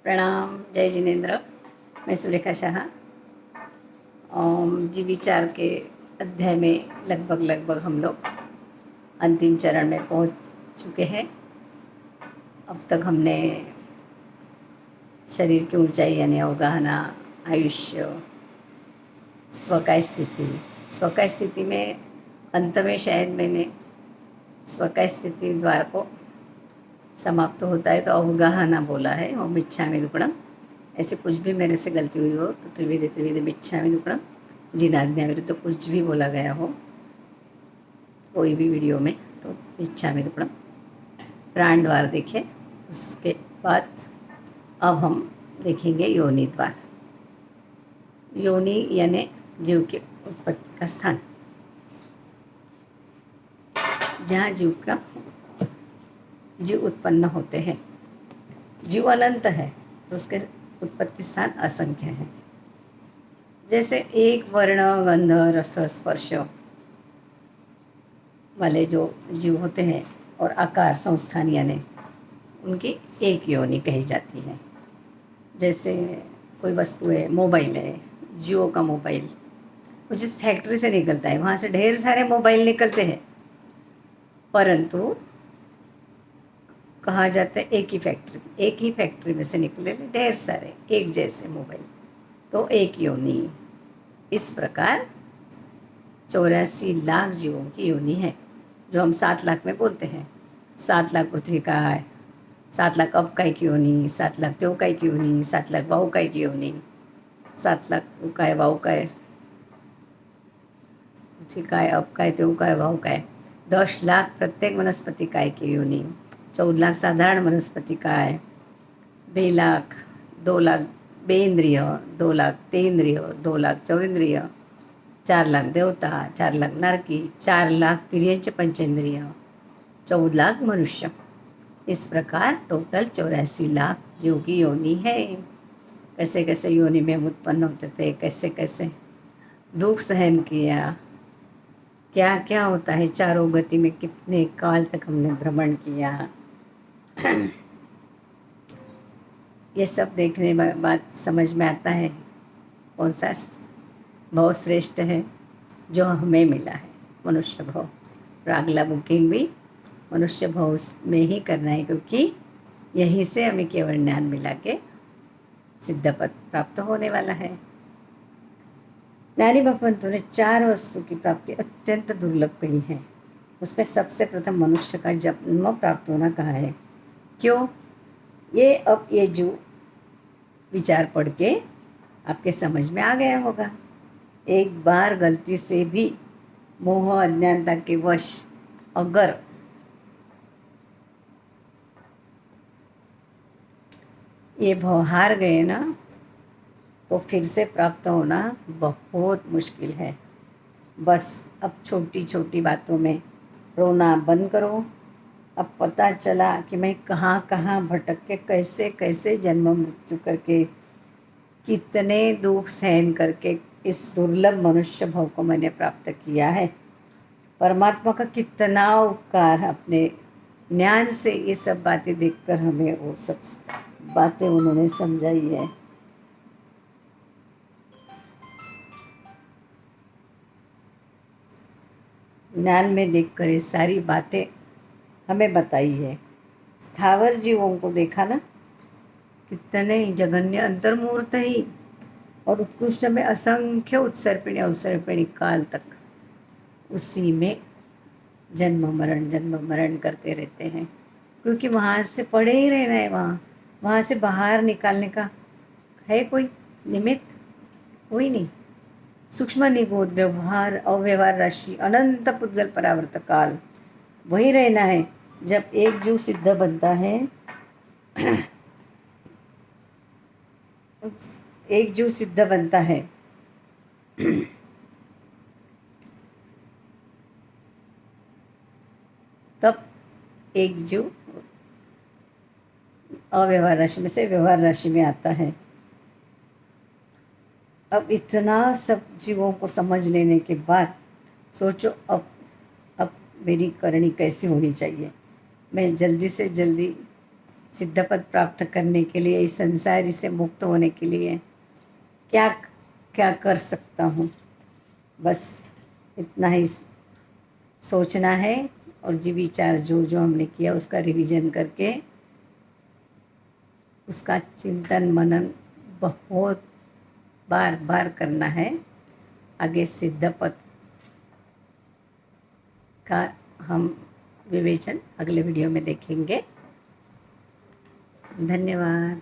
प्रणाम। जय जिनेन्द्र। मैं सुरेखा शाह। जीव विचार के अध्याय में लगभग हम लोग अंतिम चरण में पहुंच चुके हैं। अब तक हमने शरीर की ऊंचाई यानी अवगाहना, आयुष्य, स्व का स्थिति में अंत में शायद मैंने स्व का स्थिति द्वार को समाप्त होता है तो अवगाहना बोला है और मिच्छामि दुक्कडम। ऐसे कुछ भी मेरे से गलती हुई हो तो त्रिविध त्रिविध मिच्छामि दुक्कडम, जिनाज्ञा विरुद्ध तो कुछ भी बोला गया हो कोई भी वीडियो में तो मिच्छामि दुक्कडम। प्राण द्वार देखें। उसके बाद अब हम देखेंगे योनि द्वार। योनि यानी जीव के उत्पत्ति का स्थान, जहाँ जीव उत्पन्न होते हैं। जीव अनंत है तो उसके उत्पत्ति स्थान असंख्य हैं। जैसे एक वर्ण, गंध, रस, स्पर्श वाले जो जीव होते हैं और आकार संस्थान यानी उनकी एक योनि कही जाती है। जैसे कोई वस्तु है, मोबाइल है, जियो का मोबाइल, वो जिस फैक्ट्री से निकलता है वहाँ से ढेर सारे मोबाइल निकलते हैं, परंतु कहा जाता है एक ही फैक्ट्री में से निकले ढेर सारे एक जैसे मोबाइल, तो एक योनि। इस प्रकार 84 लाख जीवों की योनि है, जो हम 7 लाख में बोलते हैं। 7 लाख पृथ्वी का है, 7 लाख अब काय की योनि, 7 लाख तेव काय की योनि, 7 लाख वाहू काय की योनि, 7 लाख काय वाहू काय, पृथ्वी काय, अब काय, तेव काय, वाहू काय, 10 लाख प्रत्येक वनस्पति काय की योनि, 14 लाख साधारण वनस्पति काय, 2 लाख, 2 लाख बेंद्रिय, 2 लाख तेंद्रिय, 2 लाख चौरेंद्रिय, 4 लाख देवता, 4 लाख नारकी, 4 लाख तिर्यंच पंचेंद्रिय, 14 लाख मनुष्य। इस प्रकार टोटल 84 लाख जीव की योनि है। कैसे कैसे योनि में हम उत्पन्न होते थे, कैसे कैसे दुख सहन किया, क्या क्या होता है, चारों गति में कितने काल तक हमने भ्रमण किया, ये सब देखने के बाद समझ में आता है कौन सा भाव श्रेष्ठ है जो हमें मिला है, मनुष्य भाव। और अगला बुकिंग भी मनुष्य भाव में ही करना है, क्योंकि यहीं से हमें केवल ज्ञान मिला के सिद्ध पद प्राप्त होने वाला है। ज्ञानी भगवंतों ने 4 वस्तु की प्राप्ति अत्यंत दुर्लभ कही है। उसमें सबसे प्रथम मनुष्य का जन्म प्राप्त होना कहा है। क्यों? ये जो विचार पढ़ के आपके समझ में आ गया होगा। एक बार गलती से भी मोह अज्ञानता के वश अगर ये भाव हार गए ना, तो फिर से प्राप्त होना बहुत मुश्किल है। बस अब छोटी छोटी बातों में रोना बंद करो। अब पता चला कि मैं कहाँ कहाँ भटक के कैसे कैसे जन्म मृत्यु करके कितने दुख सहन करके इस दुर्लभ मनुष्य भाव को मैंने प्राप्त किया है। परमात्मा का कितना उपकार, अपने ज्ञान से ये सब बातें देखकर हमें वो सब बातें उन्होंने समझाई है। ज्ञान में देखकर ये सारी बातें हमें बताई है। स्थावर जीवों को देखा ना, कितने जघन्य अंतर्मूर्त ही और उत्कृष्ट में असंख्य उत्सर्पिणी अवसर्पिणी काल तक उसी में जन्म मरण करते रहते हैं, क्योंकि वहाँ से पड़े ही रहना है। वहाँ से बाहर निकालने का है कोई निमित्त? कोई नहीं। सूक्ष्म निगोद व्यवहार, अव्यवहार राशि, अनंत पुद्गल परावर्त काल, वही रहना है। जब एक जीव सिद्ध बनता है एक जीव सिद्ध बनता है तब एक जीव अव्यवहार राशि में से व्यवहार राशि में आता है। अब इतना सब जीवों को समझ लेने के बाद सोचो अब मेरी करनी कैसी होनी चाहिए। मैं जल्दी से जल्दी सिद्धपद प्राप्त करने के लिए, इस संसारी से मुक्त होने के लिए क्या क्या कर सकता हूँ, बस इतना ही सोचना है। और जी विचार जो जो हमने किया उसका रिवीजन करके उसका चिंतन मनन बहुत बार बार करना है। आगे सिद्धपद का हम विवेचन अगले वीडियो में देखेंगे। धन्यवाद।